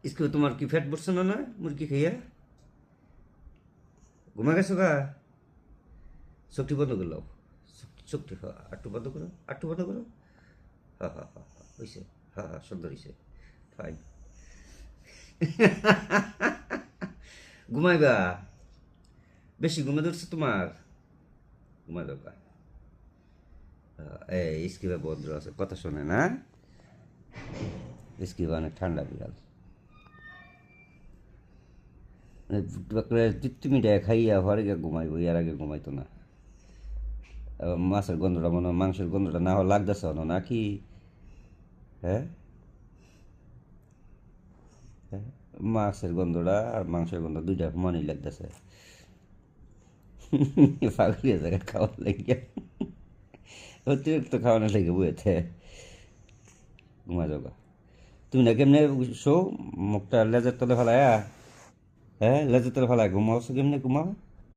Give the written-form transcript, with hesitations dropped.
স্কুলে তোমার কি ফ্যাট বসছে না মুরগি খাইয়া ঘুমা গেছো গা চোখটি বন্ধ করে লাও চোখটি আটটু বন্ধ করো আটটু বন্ধ করো হা হয়েছে সুন্দর হয়েছে ফাইন ঘুমাইবা বেশি ঘুমে ধরছে তোমার ঘুমাই দরকার এই স্কিবা ভদ্র আছে কথা শোনে না স্কিবা অনেক ঠান্ডা বিড়াল তুমি খাইয়া হরে গিয়ে ঘুমাইবো ইয়ার আগে ঘুমাইতো না মাছের গন্ধটা মনে হয় মাংসের গন্ধটা না হওয়া লাগতেছে নাকি হ্যাঁ মাছের গন্ধটা আর মাংসের গন্ধ দুইটা মনেই লাগতেছে পাগলিয়া জায়গা খাওয়ার লাগে অতিরিক্ত খাওয়ানোর লাগে বুয়েছে ঘুমা যাবা তুমি না কেমনে শো মুখটা লেজের তলে ফেলায়া হ্যাঁ লেজের তলে ফেলায় ঘুমাও কেমনে ঘুমাও